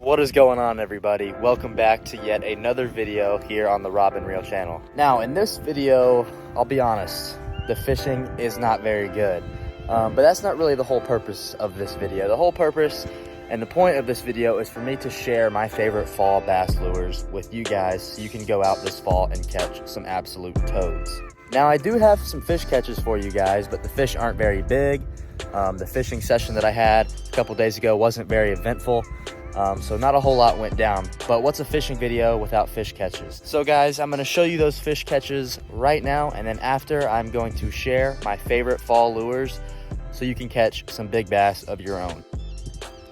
What is going on, everybody? Welcome back to yet another video here on the RobAndReel channel. Now, in this video, I'll be honest, the fishing is not very good. But that's not really the whole purpose of this video. The whole purpose and the point of this video is for me to share my favorite fall bass lures with you guys so you can go out this fall and catch some absolute toads. Now, I do have some fish catches for you guys, but the fish aren't very big. The fishing session that I had a couple days ago wasn't very eventful. So not a whole lot went down, but what's a fishing video without fish catches? So guys, I'm going to show you those fish catches right now, and then after I'm going to share my favorite fall lures so you can catch some big bass of your own.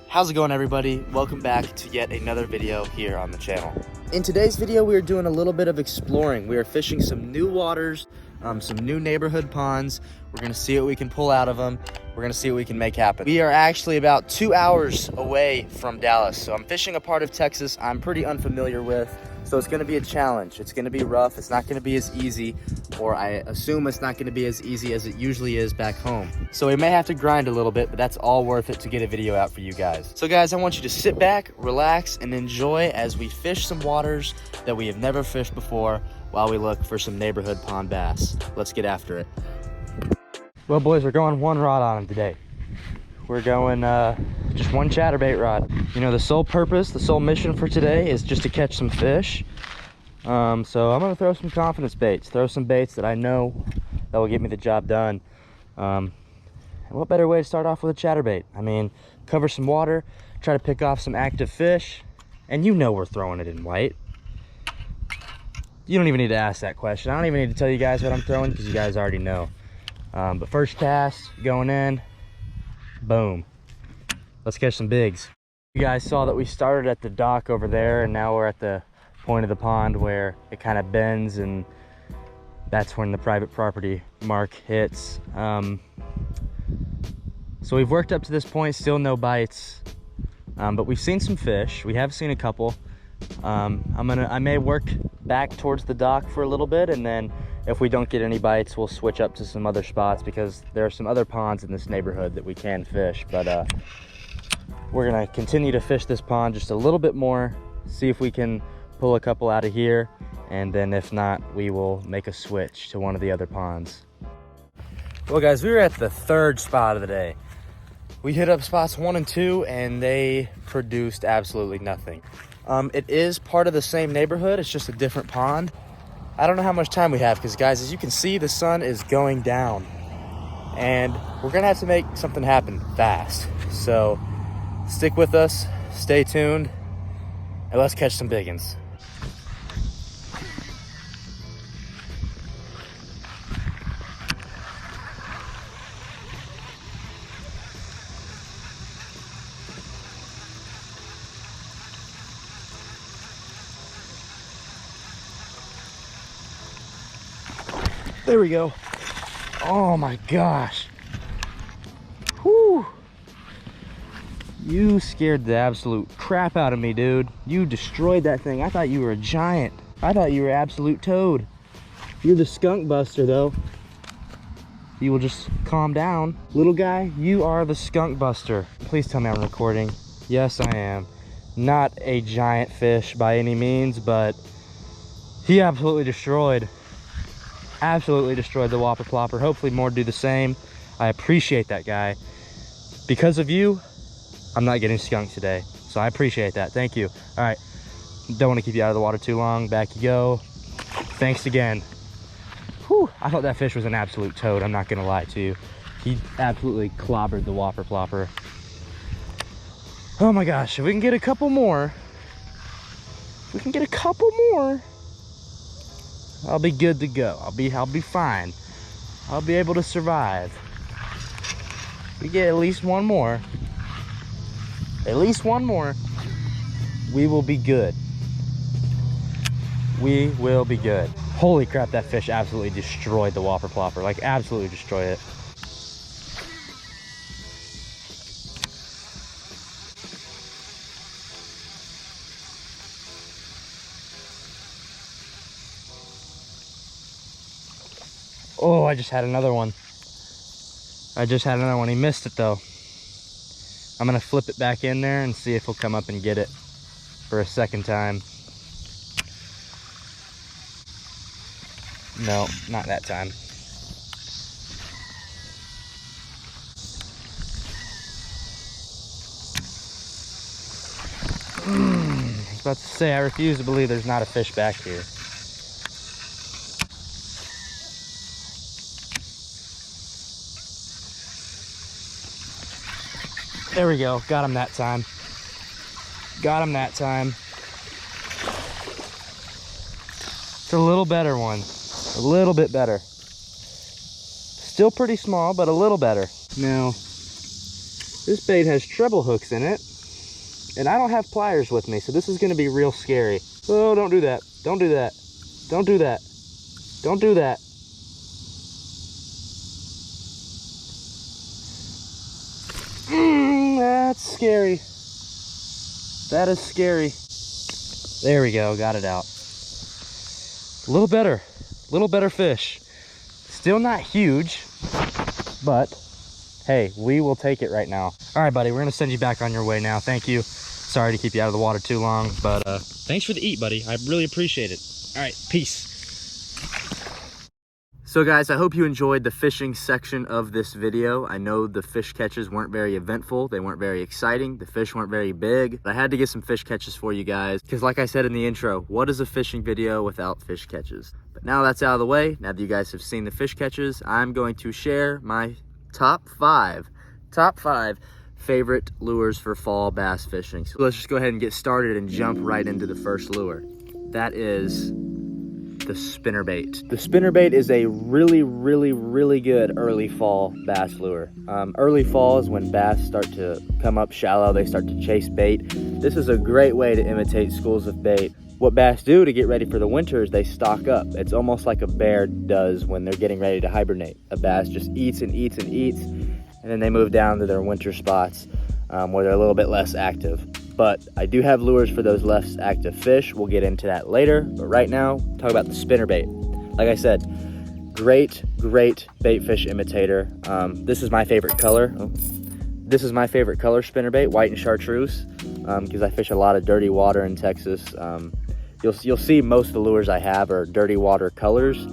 How's it going, everybody? Welcome back to yet another video here on the channel. In today's video, we are doing a little bit of exploring. We are fishing some new waters, some new neighborhood ponds. We're going to see what we can pull out of them. We're going to see what we can make happen. We are actually about 2 hours away from Dallas. So I'm fishing a part of Texas I'm pretty unfamiliar with. So it's going to be a challenge. It's going to be rough. It's not going to be as easy, or I assume it's not going to be as easy as it usually is back home. So we may have to grind a little bit, but that's all worth it to get a video out for you guys. So guys, I want you to sit back, relax, and enjoy as we fish some waters that we have never fished before while we look for some neighborhood pond bass. Let's get after it. Well, boys, we're going one rod on them today. We're going just one chatterbait rod. You know, the sole purpose, the sole mission for today is just to catch some fish. So I'm gonna throw some confidence baits, throw some baits that I know that will get me the job done. And what better way to start off with a chatterbait? I mean, cover some water, try to pick off some active fish, and you know we're throwing it in white. You don't even need to ask that question. I don't even need to tell you guys what I'm throwing because you guys already know. But first cast, going in, boom. Let's catch some bigs. You guys saw that we started at the dock over there, and now we're at the point of the pond where it kind of bends, and that's when the private property mark hits. So we've worked up to this point, still no bites, but we've seen some fish. We have seen a couple. I may work back towards the dock for a little bit, and then if we don't get any bites, we'll switch up to some other spots because there are some other ponds in this neighborhood that we can fish. But we're gonna continue to fish this pond just a little bit more, see if we can pull a couple out of here, and then if not, we will make a switch to one of the other ponds. Well guys, we were at the third spot of the day. We hit up spots 1 and 2, and they produced absolutely nothing. It is part of the same neighborhood, it's just a different pond. I don't know how much time we have because, guys, as you can see, the sun is going down, and we're gonna have to make something happen fast. So stick with us, stay tuned, and let's catch some biggins. There we go. Oh my gosh. Whew. You scared the absolute crap out of me, dude. You destroyed that thing. I thought you were a giant. I thought you were absolute toad. You're the Skunk Buster, though. You will just calm down. Little guy, you are the Skunk Buster. Please tell me I'm recording. Yes, I am. Not a giant fish by any means, but he absolutely destroyed the whopper plopper. Hopefully more do the same. I appreciate that, guy. Because of you, I'm not getting skunked today, so I appreciate that. Thank you. All right, don't want to keep you out of the water too long. Back you go. Thanks again. Whew, I thought that fish was an absolute toad. I'm not gonna lie to you. He absolutely clobbered the whopper plopper. Oh my gosh, if we can get a couple more, I'll be good to go. I'll be fine. I'll be able to survive. We get at least one more. We will be good. We will be good. Holy crap, that fish absolutely destroyed the whopper plopper. Like, absolutely destroyed it. Oh, I just had another one. He missed it though. I'm gonna flip it back in there and see if he'll come up and get it. for a second time. No, not that time. I was about to say, I refuse to believe there's not a fish back here. There we go, got him that time. Got him that time. It's a little better one. A little bit better. Still pretty small, but a little better. Now, this bait has treble hooks in it, and I don't have pliers with me, so this is gonna be real scary. Oh, don't do that. Don't do that. Don't do that. Don't do that. That's scary. That is scary. There we go, got it out. A little better fish. Still not huge, but hey, we will take it right now. All right, buddy, we're gonna send you back on your way now. Thank you. Sorry to keep you out of the water too long, but thanks for the eat, buddy. I really appreciate it. All right, peace. So guys, I hope you enjoyed the fishing section of this video. I know the fish catches weren't very eventful. They weren't very exciting. The fish weren't very big. But I had to get some fish catches for you guys because like I said in the intro, what is a fishing video without fish catches? But now that's out of the way, now that you guys have seen the fish catches, I'm going to share my top five favorite lures for fall bass fishing. So let's just go ahead and get started and jump right into the first lure. That is the spinnerbait. The spinnerbait is a really good early fall bass lure. Early fall is when bass start to come up shallow, they start to chase bait. This is a great way to imitate schools of bait. What bass do to get ready for the winter is they stock up. It's almost like a bear does when they're getting ready to hibernate. A bass just eats and eats and eats, and then they move down to their winter spots where they're a little bit less active. But I do have lures for those less active fish. We'll get into that later. But right now, talk about the spinnerbait. Like I said, great bait fish imitator. This is my favorite color. This is my favorite color spinnerbait, white and chartreuse, because I fish a lot of dirty water in Texas. You'll see most of the lures I have are dirty water colors.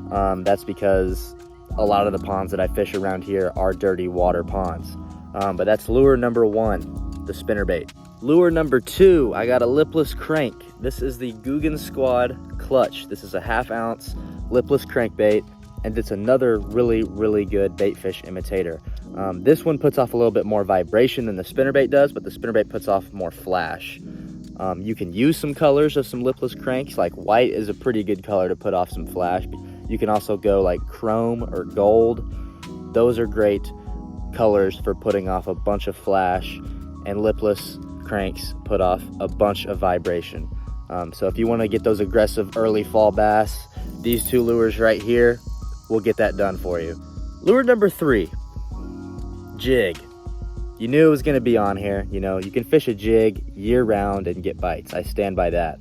That's because a lot of the ponds that I fish around here are dirty water ponds. But that's lure number one, the spinnerbait. Lure number two, I got a lipless crank. This is the Googan Squad Clutch. This is a 1/2 ounce lipless crankbait, and it's another really good bait fish imitator. This one puts off a little bit more vibration than the spinnerbait does, but the spinnerbait puts off more flash. You can use some colors of some lipless cranks, like white is a pretty good color to put off some flash. You can also go like chrome or gold. Those are great colors for putting off a bunch of flash, and lipless cranks put off a bunch of vibration. So if you want to get those aggressive early fall bass, these two lures right here will get that done for you. Lure number three, jig. You knew it was going to be on here. You know, you can fish a jig year round and get bites. I stand by that.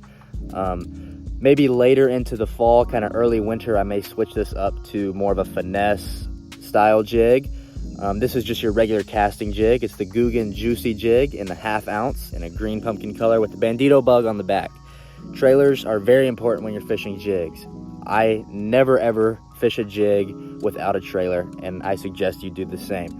Maybe later into the fall, kind of early winter, I may switch this up to more of a finesse style jig. This is just your regular casting jig. It's the Googan Juicy Jig in the 1/2 ounce in a green pumpkin color with the bandito bug on the back. Trailers are very important when you're fishing jigs. I never ever fish a jig without a trailer, and I suggest you do the same.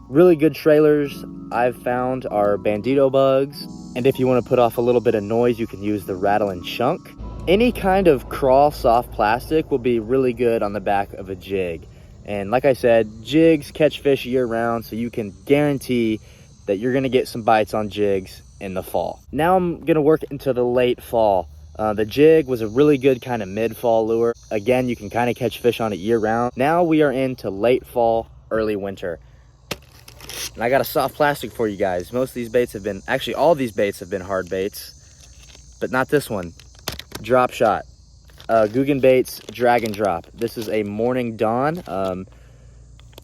Really good trailers I've found are bandito bugs, and if you want to put off a little bit of noise, you can use the rattle and chunk. Any kind of crawl soft plastic will be really good on the back of a jig. And like I said, jigs catch fish year round, so you can guarantee that you're gonna get some bites on jigs in the fall. Now I'm gonna work into the late fall. The jig was a really good kind of mid-fall lure. Again, you can kind of catch fish on it year round. Now we are into late fall, early winter. And I got a soft plastic for you guys. Most of these baits have been, actually all these baits have been hard baits, but not this one. Drop shot. Googan Baits Dragon Drop. This is a Morning Dawn.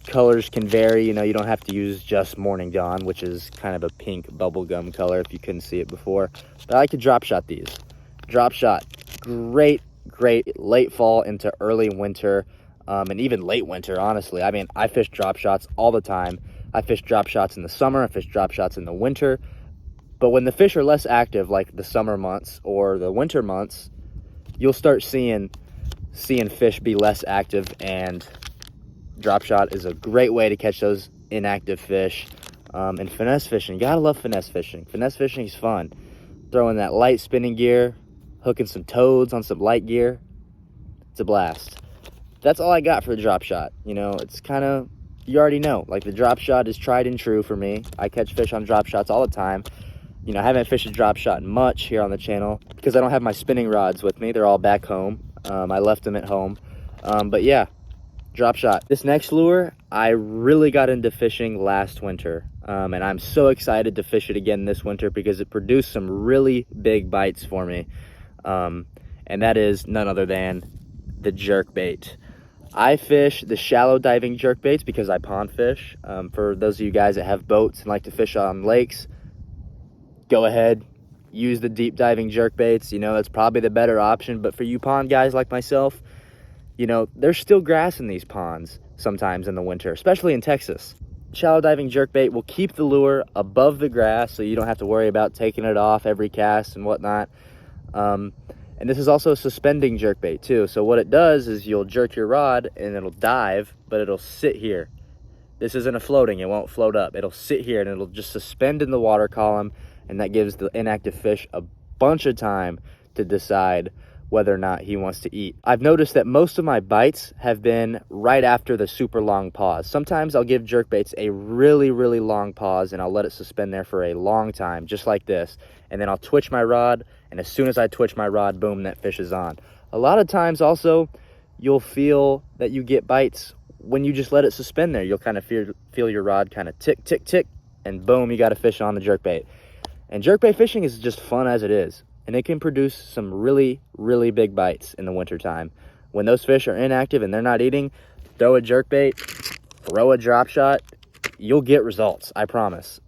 Colors can vary, you know, you don't have to use just Morning Dawn, which is kind of a pink bubblegum color if you couldn't see it before. But I like to drop shot these. Drop shot, great late fall into early winter, and even late winter, honestly. I mean, I fish drop shots all the time. I fish drop shots in the summer, I fish drop shots in the winter, But when the fish are less active, like the summer months or the winter months, you'll start seeing fish be less active, and drop shot is a great way to catch those inactive fish. And finesse fishing, gotta love finesse fishing. Finesse fishing is fun. Throwing that light spinning gear, hooking some toads on some light gear, it's a blast. That's all I got for the drop shot. You know, it's kind of, you already know, like the drop shot is tried and true for me. I catch fish on drop shots all the time. You know, I haven't fished a drop shot much here on the channel because I don't have my spinning rods with me. They're all back home. I left them at home. But yeah, drop shot. This next lure, I really got into fishing last winter. And I'm so excited to fish it again this winter because it produced some really big bites for me. And that is none other than the jerkbait. I fish the shallow diving jerkbaits because I pond fish. For those of you guys that have boats and like to fish on lakes, go ahead, use the deep diving jerkbaits. You know, that's probably the better option. But for you pond guys like myself, you know, there's still grass in these ponds sometimes in the winter, especially in Texas. Shallow diving jerkbait will keep the lure above the grass so you don't have to worry about taking it off every cast and whatnot. And this is also a suspending jerkbait too. So what it does is you'll jerk your rod and it'll dive, but it'll sit here. This isn't a floating, it won't float up. It'll sit here and it'll just suspend in the water column, and that gives the inactive fish a bunch of time to decide whether or not he wants to eat. I've noticed that most of my bites have been right after the super long pause. Sometimes I'll give jerkbaits a really, really long pause and I'll let it suspend there for a long time, just like this. And then I'll twitch my rod, and as soon as I twitch my rod, boom, that fish is on. A lot of times also, you'll feel that you get bites when you just let it suspend there. You'll kind of feel your rod kind of tick, tick, tick, and boom, you got a fish on the jerkbait. And jerkbait fishing is just fun as it is. And it can produce some really, really big bites in the wintertime. When those fish are inactive and they're not eating, throw a jerkbait, throw a drop shot, you'll get results, I promise.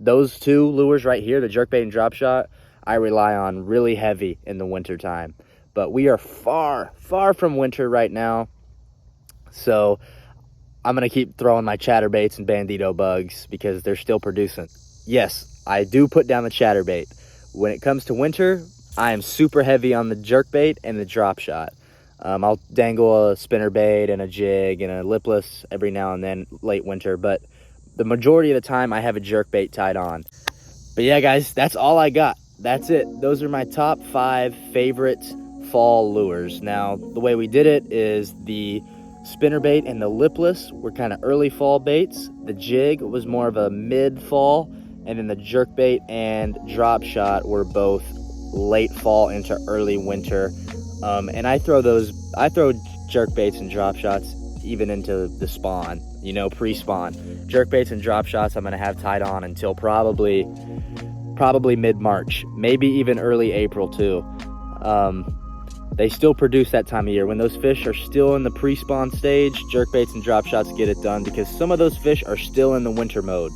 Those two lures right here, the jerkbait and drop shot, I rely on really heavy in the wintertime. But we are far, far from winter right now. So I'm going to keep throwing my chatterbaits and bandito bugs because they're still producing. Yes, I do put down the chatterbait. When it comes to winter, I am super heavy on the jerkbait and the drop shot. I'll dangle a spinnerbait and a jig and a lipless every now and then late winter, but the majority of the time I have a jerkbait tied on. But yeah, guys, that's all I got. That's it. Those are my top 5 favorite fall lures. Now, the way we did it is the spinnerbait and the lipless were kind of early fall baits. The jig was more of a mid-fall. And then the jerkbait and drop shot were both late fall into early winter. And I throw jerkbaits and drop shots even into the spawn, you know, pre-spawn. Jerkbaits and drop shots I'm gonna have tied on until probably mid-March, maybe even early April too. They still produce that time of year. When those fish are still in the pre-spawn stage, jerkbaits and drop shots get it done because some of those fish are still in the winter mode.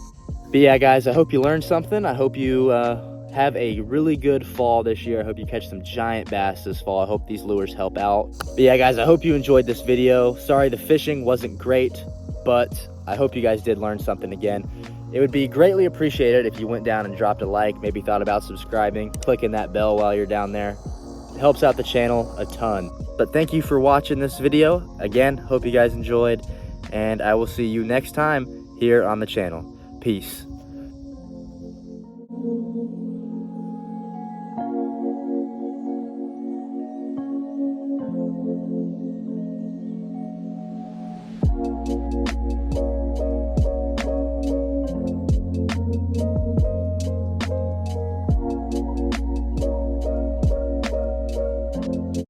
But yeah, guys, I hope you learned something. I hope you have a really good fall this year. I hope you catch some giant bass this fall. I hope these lures help out. But yeah, guys, I hope you enjoyed this video. Sorry the fishing wasn't great, but I hope you guys did learn something again. It would be greatly appreciated if you went down and dropped a like, maybe thought about subscribing, clicking that bell while you're down there. It helps out the channel a ton. But thank you for watching this video. Again, hope you guys enjoyed, and I will see you next time here on the channel. Peace.